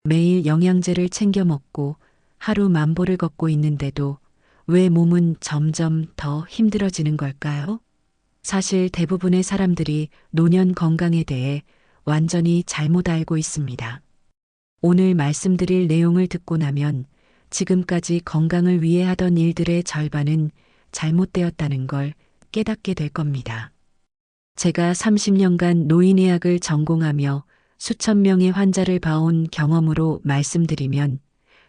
매일 영양제를 챙겨 먹고 하루 만보를 걷고 있는데도 왜 몸은 점점 더 힘들어지는 걸까요? 사실 대부분의 사람들이 노년 건강에 대해 완전히 잘못 알고 있습니다. 오늘 말씀드릴 내용을 듣고 나면 지금까지 건강을 위해 하던 일들의 절반은 잘못되었다는 걸 깨닫게 될 겁니다. 제가 30년간 노인의학을 전공하며 수천 명의 환자를 봐온 경험으로 말씀드리면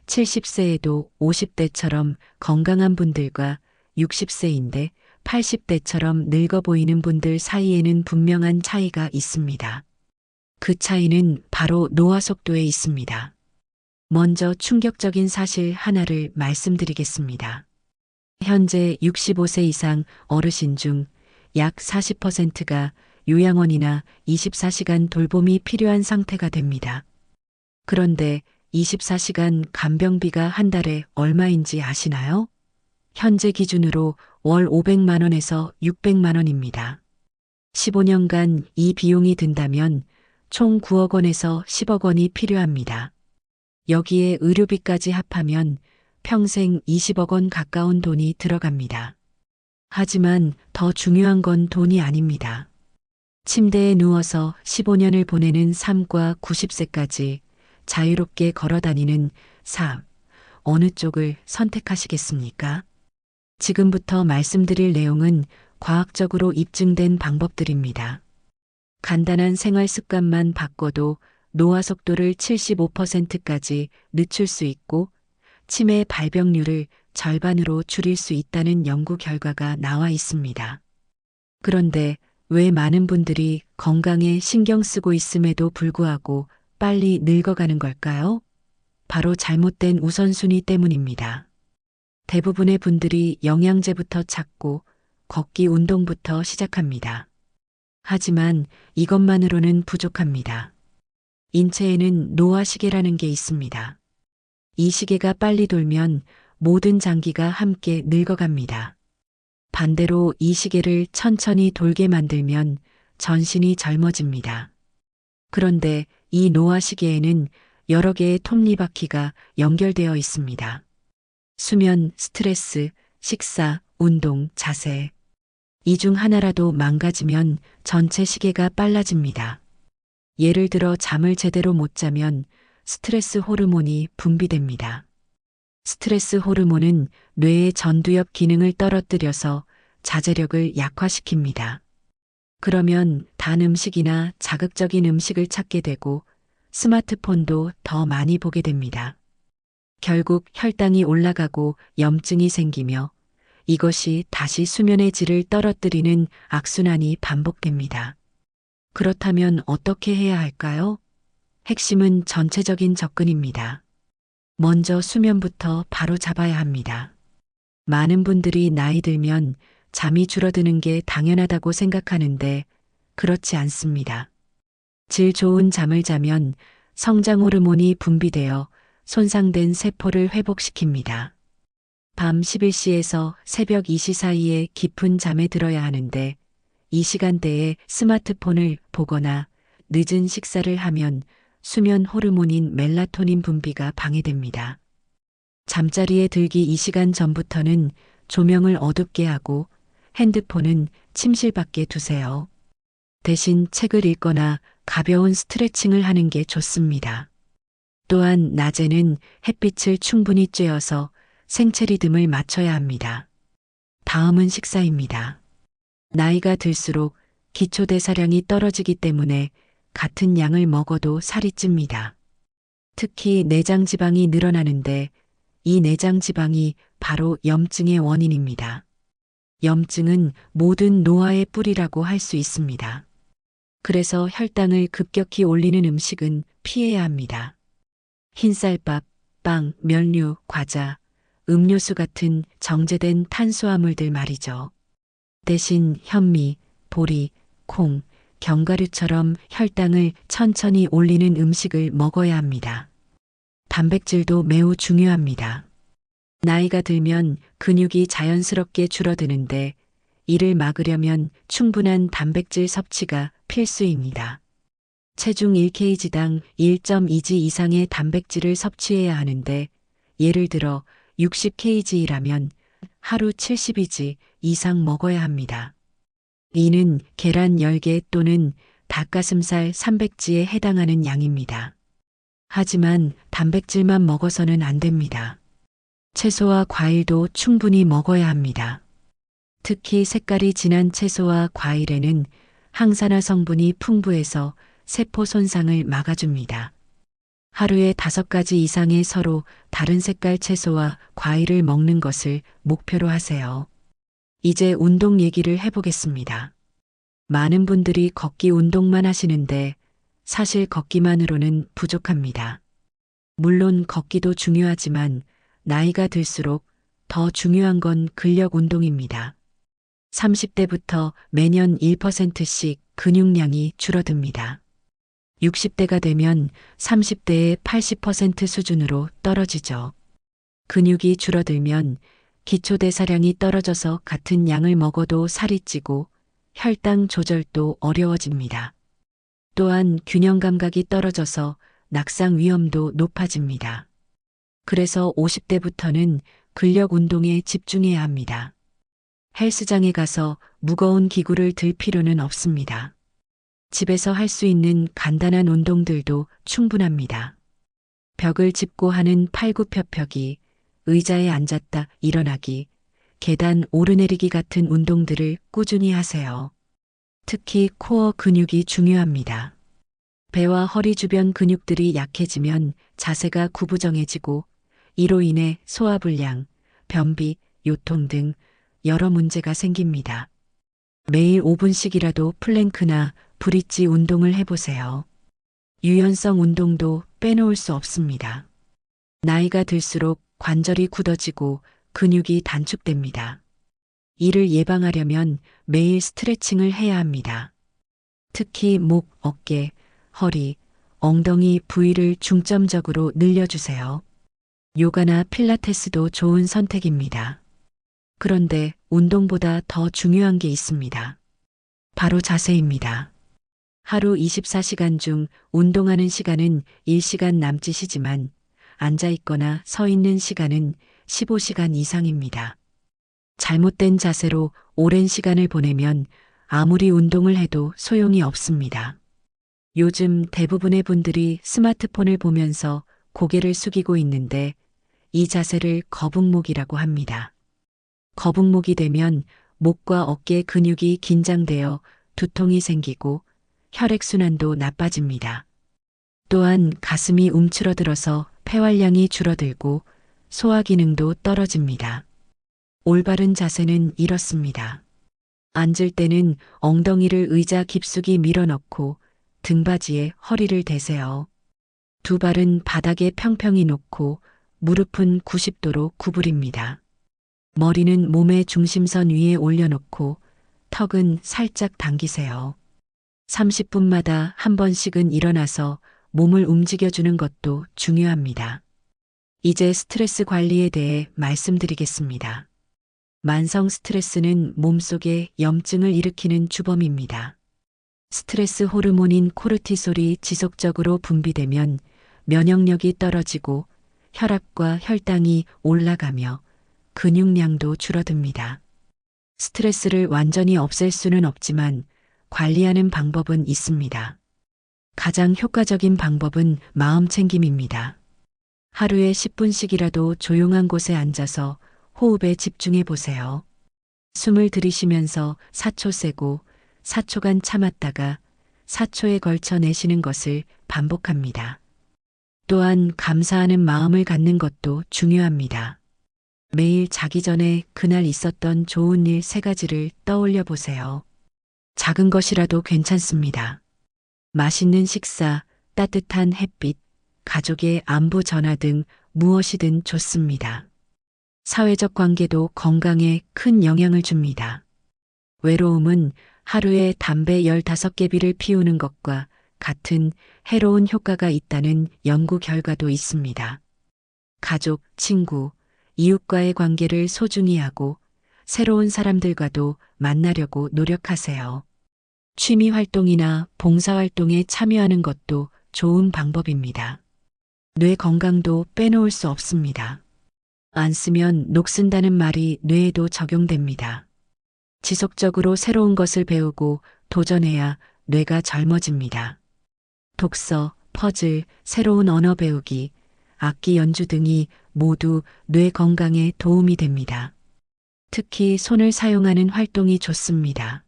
70세에도 50대처럼 건강한 분들과 60세인데 80대처럼 늙어 보이는 분들 사이에는 분명한 차이가 있습니다. 그 차이는 바로 노화 속도에 있습니다. 먼저 충격적인 사실 하나를 말씀드리겠습니다. 현재 65세 이상 어르신 중 약 40%가 요양원이나 24시간 돌봄이 필요한 상태가 됩니다. 그런데 24시간 간병비가 한 달에 얼마인지 아시나요? 현재 기준으로 월 500만 원에서 600만 원입니다. 15년간 이 비용이 든다면 총 9억 원에서 10억 원이 필요합니다. 여기에 의료비까지 합하면 평생 20억 원 가까운 돈이 들어갑니다. 하지만 더 중요한 건 돈이 아닙니다. 침대에 누워서 15년을 보내는 삶과 90세까지 자유롭게 걸어다니는 삶, 어느 쪽을 선택하시겠습니까? 지금부터 말씀드릴 내용은 과학적으로 입증된 방법들입니다. 간단한 생활 습관만 바꿔도 노화 속도를 75%까지 늦출 수 있고 치매 발병률을 절반으로 줄일 수 있다는 연구 결과가 나와 있습니다. 그런데 왜 많은 분들이 건강에 신경 쓰고 있음에도 불구하고 빨리 늙어가는 걸까요? 바로 잘못된 우선순위 때문입니다. 대부분의 분들이 영양제부터 찾고 걷기 운동부터 시작합니다. 하지만 이것만으로는 부족합니다. 인체에는 노화 시계라는 게 있습니다. 이 시계가 빨리 돌면 모든 장기가 함께 늙어갑니다. 반대로 이 시계를 천천히 돌게 만들면 전신이 젊어집니다. 그런데 이 노화 시계에는 여러 개의 톱니바퀴가 연결되어 있습니다. 수면, 스트레스, 식사, 운동, 자세. 이 중 하나라도 망가지면 전체 시계가 빨라집니다. 예를 들어 잠을 제대로 못 자면 스트레스 호르몬이 분비됩니다. 스트레스 호르몬은 뇌의 전두엽 기능을 떨어뜨려서 자제력을 약화시킵니다. 그러면 단 음식이나 자극적인 음식을 찾게 되고 스마트폰도 더 많이 보게 됩니다. 결국 혈당이 올라가고 염증이 생기며 이것이 다시 수면의 질을 떨어뜨리는 악순환이 반복됩니다. 그렇다면 어떻게 해야 할까요? 핵심은 전체적인 접근입니다. 먼저 수면부터 바로 잡아야 합니다. 많은 분들이 나이 들면 잠이 줄어드는 게 당연하다고 생각하는데 그렇지 않습니다. 질 좋은 잠을 자면 성장 호르몬이 분비되어 손상된 세포를 회복시킵니다. 밤 11시에서 새벽 2시 사이에 깊은 잠에 들어야 하는데 이 시간대에 스마트폰을 보거나 늦은 식사를 하면 수면 호르몬인 멜라토닌 분비가 방해됩니다. 잠자리에 들기 2시간 전부터는 조명을 어둡게 하고 핸드폰은 침실 밖에 두세요. 대신 책을 읽거나 가벼운 스트레칭을 하는 게 좋습니다. 또한 낮에는 햇빛을 충분히 쬐어서 생체 리듬을 맞춰야 합니다. 다음은 식사입니다. 나이가 들수록 기초대사량이 떨어지기 때문에 같은 양을 먹어도 살이 찝니다. 특히 내장 지방이 늘어나는데 이 내장 지방이 바로 염증의 원인입니다. 염증은 모든 노화의 뿌리라고 할 수 있습니다. 그래서 혈당을 급격히 올리는 음식은 피해야 합니다. 흰쌀밥, 빵, 면류, 과자, 음료수 같은 정제된 탄수화물들 말이죠. 대신 현미, 보리, 콩, 견과류처럼 혈당을 천천히 올리는 음식을 먹어야 합니다. 단백질도 매우 중요합니다. 나이가 들면 근육이 자연스럽게 줄어드는데 이를 막으려면 충분한 단백질 섭취가 필수입니다. 체중 1kg당 1.2g 이상의 단백질을 섭취해야 하는데 예를 들어 60kg이라면 하루 72g 이상 먹어야 합니다. 이는 계란 10개 또는 닭가슴살 300g에 해당하는 양입니다. 하지만 단백질만 먹어서는 안 됩니다. 채소와 과일도 충분히 먹어야 합니다. 특히 색깔이 진한 채소와 과일에는 항산화 성분이 풍부해서 세포 손상을 막아줍니다. 하루에 5가지 이상의 서로 다른 색깔 채소와 과일을 먹는 것을 목표로 하세요. 이제 운동 얘기를 해보겠습니다. 많은 분들이 걷기 운동만 하시는데 사실 걷기만으로는 부족합니다. 물론 걷기도 중요하지만 나이가 들수록 더 중요한 건 근력 운동입니다. 30대부터 매년 1%씩 근육량이 줄어듭니다. 60대가 되면 30대의 80% 수준으로 떨어지죠. 근육이 줄어들면 기초대사량이 떨어져서 같은 양을 먹어도 살이 찌고 혈당 조절도 어려워집니다. 또한 균형 감각이 떨어져서 낙상 위험도 높아집니다. 그래서 50대부터는 근력 운동에 집중해야 합니다. 헬스장에 가서 무거운 기구를 들 필요는 없습니다. 집에서 할 수 있는 간단한 운동들도 충분합니다. 벽을 짚고 하는 팔굽혀펴기, 의자에 앉았다 일어나기, 계단 오르내리기 같은 운동들을 꾸준히 하세요. 특히 코어 근육이 중요합니다. 배와 허리 주변 근육들이 약해지면 자세가 구부정해지고 이로 인해 소화불량, 변비, 요통 등 여러 문제가 생깁니다. 매일 5분씩이라도 플랭크나 브릿지 운동을 해보세요. 유연성 운동도 빼놓을 수 없습니다. 나이가 들수록 관절이 굳어지고 근육이 단축됩니다. 이를 예방하려면 매일 스트레칭을 해야 합니다. 특히 목, 어깨, 허리, 엉덩이 부위를 중점적으로 늘려주세요. 요가나 필라테스도 좋은 선택입니다. 그런데 운동보다 더 중요한 게 있습니다. 바로 자세입니다. 하루 24시간 중 운동하는 시간은 1시간 남짓이지만 앉아있거나 서 있는 시간은 15시간 이상입니다. 잘못된 자세로 오랜 시간을 보내면 아무리 운동을 해도 소용이 없습니다. 요즘 대부분의 분들이 스마트폰을 보면서 고개를 숙이고 있는데 이 자세를 거북목이라고 합니다. 거북목이 되면 목과 어깨 근육이 긴장되어 두통이 생기고 혈액순환도 나빠집니다. 또한 가슴이 움츠러들어서 폐활량이 줄어들고 소화 기능도 떨어집니다. 올바른 자세는 이렇습니다. 앉을 때는 엉덩이를 의자 깊숙이 밀어넣고 등받이에 허리를 대세요. 두 발은 바닥에 평평히 놓고 무릎은 90도로 구부립니다. 머리는 몸의 중심선 위에 올려놓고 턱은 살짝 당기세요. 30분마다 한 번씩은 일어나서 몸을 움직여주는 것도 중요합니다. 이제 스트레스 관리에 대해 말씀드리겠습니다. 만성 스트레스는 몸속에 염증을 일으키는 주범입니다. 스트레스 호르몬인 코르티솔이 지속적으로 분비되면 면역력이 떨어지고 혈압과 혈당이 올라가며 근육량도 줄어듭니다. 스트레스를 완전히 없앨 수는 없지만 관리하는 방법은 있습니다. 가장 효과적인 방법은 마음 챙김입니다. 하루에 10분씩이라도 조용한 곳에 앉아서 호흡에 집중해 보세요. 숨을 들이쉬면서 4초 세고 4초간 참았다가 4초에 걸쳐 내쉬는 것을 반복합니다. 또한 감사하는 마음을 갖는 것도 중요합니다. 매일 자기 전에 그날 있었던 좋은 일 3가지를 떠올려 보세요. 작은 것이라도 괜찮습니다. 맛있는 식사, 따뜻한 햇빛, 가족의 안부 전화 등 무엇이든 좋습니다. 사회적 관계도 건강에 큰 영향을 줍니다. 외로움은 하루에 담배 15개비를 피우는 것과 같은 해로운 효과가 있다는 연구 결과도 있습니다. 가족, 친구, 이웃과의 관계를 소중히 하고 새로운 사람들과도 만나려고 노력하세요. 취미 활동이나 봉사 활동에 참여하는 것도 좋은 방법입니다. 뇌 건강도 빼놓을 수 없습니다. 안 쓰면 녹슨다는 말이 뇌에도 적용됩니다. 지속적으로 새로운 것을 배우고 도전해야 뇌가 젊어집니다. 독서, 퍼즐, 새로운 언어 배우기, 악기 연주 등이 모두 뇌 건강에 도움이 됩니다. 특히 손을 사용하는 활동이 좋습니다.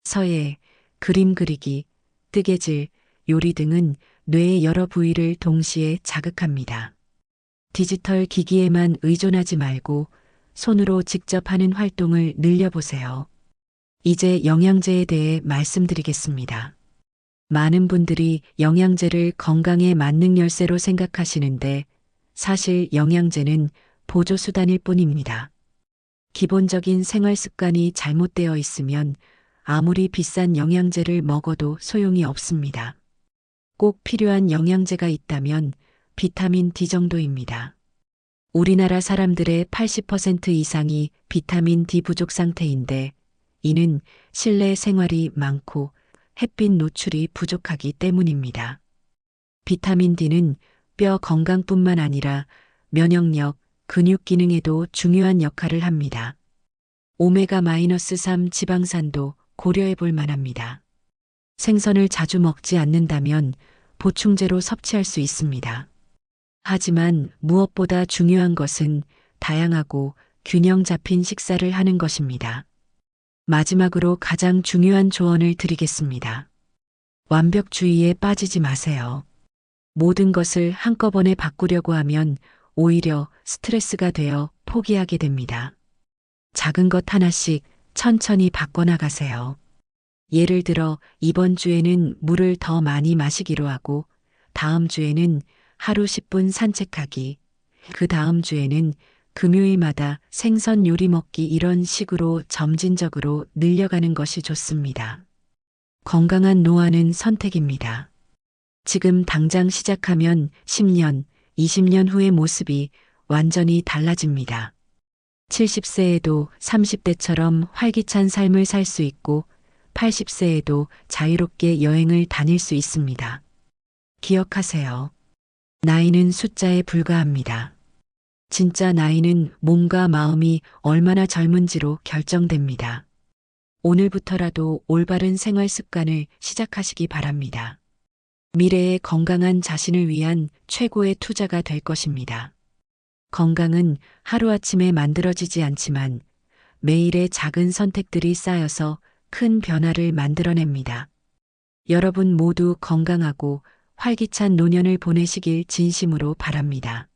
서예, 그림 그리기, 뜨개질, 요리 등은 뇌의 여러 부위를 동시에 자극합니다. 디지털 기기에만 의존하지 말고 손으로 직접 하는 활동을 늘려보세요. 이제 영양제에 대해 말씀드리겠습니다. 많은 분들이 영양제를 건강의 만능 열쇠로 생각하시는데 사실 영양제는 보조수단일 뿐입니다. 기본적인 생활 습관이 잘못되어 있으면 아무리 비싼 영양제를 먹어도 소용이 없습니다. 꼭 필요한 영양제가 있다면 비타민 D 정도입니다. 우리나라 사람들의 80% 이상이 비타민 D 부족 상태인데 이는 실내 생활이 많고 햇빛 노출이 부족하기 때문입니다. 비타민 D는 뼈 건강뿐만 아니라 면역력, 근육 기능에도 중요한 역할을 합니다. 오메가-3 지방산도 고려해 볼 만합니다. 생선을 자주 먹지 않는다면 보충제로 섭취할 수 있습니다. 하지만 무엇보다 중요한 것은 다양하고 균형 잡힌 식사를 하는 것입니다. 마지막으로 가장 중요한 조언을 드리겠습니다. 완벽주의에 빠지지 마세요. 모든 것을 한꺼번에 바꾸려고 하면 오히려 스트레스가 되어 포기하게 됩니다. 작은 것 하나씩 천천히 바꿔나가세요. 예를 들어 이번 주에는 물을 더 많이 마시기로 하고 다음 주에는 하루 10분 산책하기, 그 다음 주에는 금요일마다 생선 요리 먹기 이런 식으로 점진적으로 늘려가는 것이 좋습니다. 건강한 노화는 선택입니다. 지금 당장 시작하면 10년, 20년 후의 모습이 완전히 달라집니다. 70세에도 30대처럼 활기찬 삶을 살 수 있고 80세에도 자유롭게 여행을 다닐 수 있습니다. 기억하세요. 나이는 숫자에 불과합니다. 진짜 나이는 몸과 마음이 얼마나 젊은지로 결정됩니다. 오늘부터라도 올바른 생활 습관을 시작하시기 바랍니다. 미래의 건강한 자신을 위한 최고의 투자가 될 것입니다. 건강은 하루아침에 만들어지지 않지만 매일의 작은 선택들이 쌓여서 큰 변화를 만들어냅니다. 여러분 모두 건강하고 활기찬 노년을 보내시길 진심으로 바랍니다.